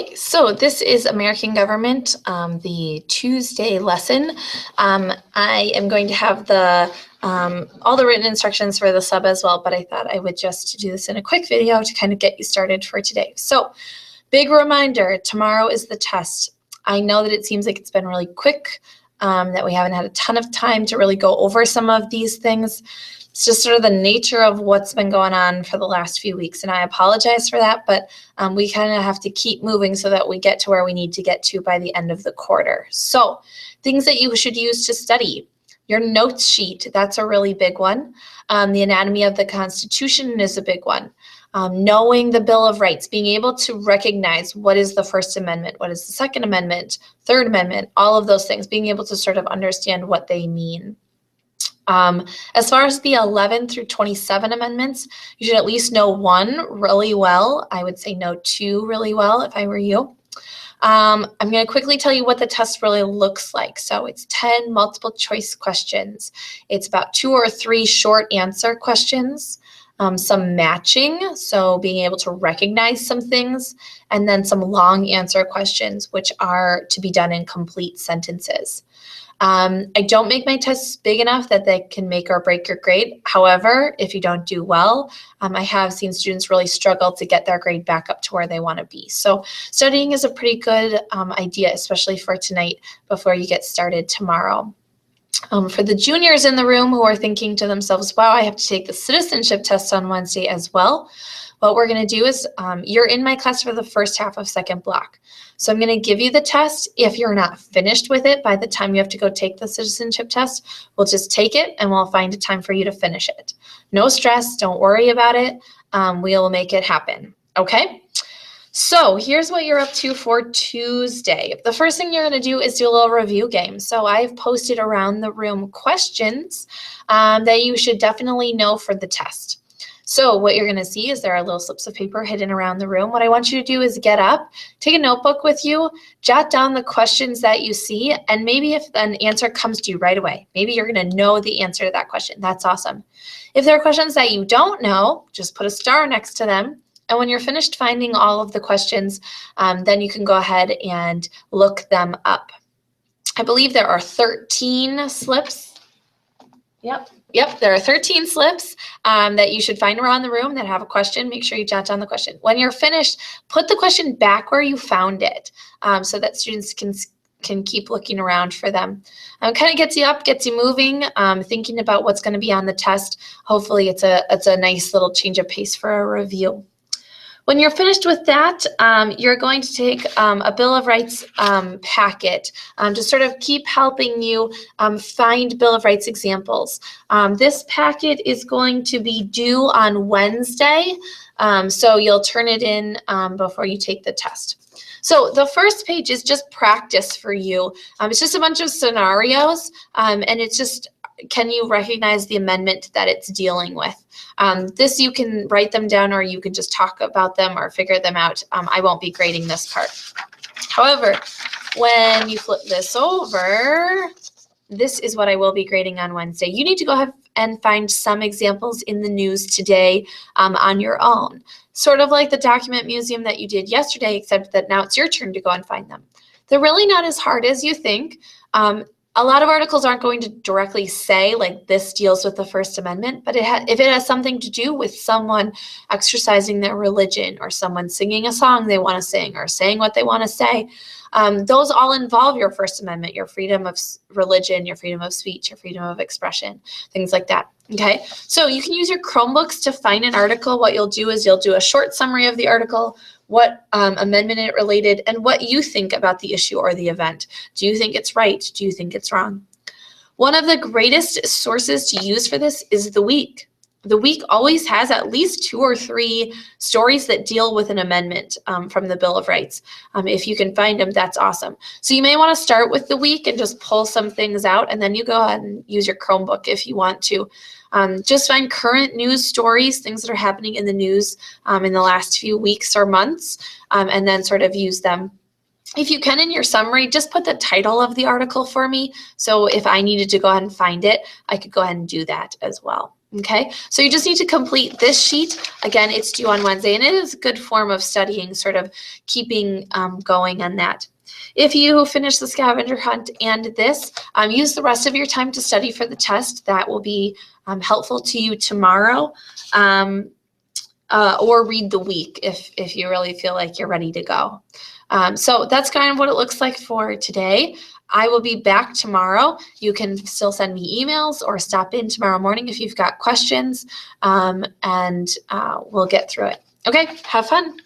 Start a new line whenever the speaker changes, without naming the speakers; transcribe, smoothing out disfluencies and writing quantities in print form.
Okay, so this is American Government, the Tuesday lesson. I am going to have all the written instructions for the sub as well, but I thought I would just do this in a quick video to kind of get you started for today. So, big reminder, tomorrow is the test. I know that it seems like it's been really quick, that we haven't had a ton of time to really go over some of these things. It's just sort of the nature of what's been going on for the last few weeks, and I apologize for that, but we kind of have to keep moving so that we get to where we need to get to by the end of the quarter. So things that you should use to study. Your notes sheet, that's a really big one. The anatomy of the Constitution is a big one. Knowing the Bill of Rights, being able to recognize what is the First Amendment, what is the Second Amendment, Third Amendment, all of those things, being able to sort of understand what they mean. As far as the 11 through 27 amendments, you should at least know one really well. I would say know two really well if I were you. I'm going to quickly tell you what the test really looks like. So it's 10 multiple choice questions. It's about 2 or 3 short answer questions, some matching, so being able to recognize some things, and then some long answer questions, which are to be done in complete sentences. I don't make my tests big enough that they can make or break your grade. However, if you don't do well, I have seen students really struggle to get their grade back up to where they want to be. So studying is a pretty good idea, especially for tonight before you get started tomorrow. For the juniors in the room who are thinking to themselves, wow, I have to take the citizenship test on Wednesday as well. What we're going to do is you're in my class for the first half of second block. So I'm going to give you the test. If you're not finished with it by the time you have to go take the citizenship test, we'll just take it and we'll find a time for you to finish it. No stress. Don't worry about it. We'll make it happen. Okay? So here's what you're up to for Tuesday. The first thing you're going to do is do a little review game. So I've posted around the room questions that you should definitely know for the test. So what you're going to see is there are little slips of paper hidden around the room. What I want you to do is get up, take a notebook with you, jot down the questions that you see, and maybe if an answer comes to you right away, maybe you're going to know the answer to that question. That's awesome. If there are questions that you don't know, just put a star next to them. And when you're finished finding all of the questions, then you can go ahead and look them up. I believe there are 13 slips. Yep, there are 13 slips that you should find around the room that have a question. Make sure you jot down the question. When you're finished, put the question back where you found it so that students can keep looking around for them. Kind of gets you up, gets you moving, thinking about what's going to be on the test. Hopefully it's a nice little change of pace for a review. When you're finished with that, you're going to take a Bill of Rights packet to sort of keep helping you find Bill of Rights examples. This packet is going to be due on Wednesday, so you'll turn it in before you take the test. So the first page is just practice for you. It's just a bunch of scenarios, and it's just, can you recognize the amendment that it's dealing with? This you can write them down or you can just talk about them or figure them out. I won't be grading this part. However, when you flip this over, this is what I will be grading on Wednesday. You need to go ahead and find some examples in the news today on your own. Sort of like the document museum that you did yesterday, except that now it's your turn to go and find them. They're really not as hard as you think. A lot of articles aren't going to directly say, like, this deals with the First Amendment, but if it has something to do with someone exercising their religion or someone singing a song they want to sing or saying what they want to say, those all involve your First Amendment, your freedom of religion, your freedom of speech, your freedom of expression, things like that. Okay, so you can use your Chromebooks to find an article. What you'll do is you'll do a short summary of the article, what amendment it related, and what you think about the issue or the event. Do you think it's right? Do you think it's wrong? One of the greatest sources to use for this is The Week. The Week always has at least 2 or 3 stories that deal with an amendment from the Bill of Rights. If you can find them, that's awesome. So you may want to start with The Week and just pull some things out, and then you go ahead and use your Chromebook if you want to. Just find current news stories, things that are happening in the news in the last few weeks or months, and then sort of use them. If you can, in your summary, just put the title of the article for me. So if I needed to go ahead and find it, I could go ahead and do that as well. Okay, so you just need to complete this sheet. Again, it's due on Wednesday, and it is a good form of studying, sort of keeping going on that. If you finish the scavenger hunt and this, use the rest of your time to study for the test. That will be helpful to you tomorrow. Or read the week if you really feel like you're ready to go. So that's kind of what it looks like for today. I will be back tomorrow. You can still send me emails or stop in tomorrow morning if you've got questions, and we'll get through it. Okay, have fun.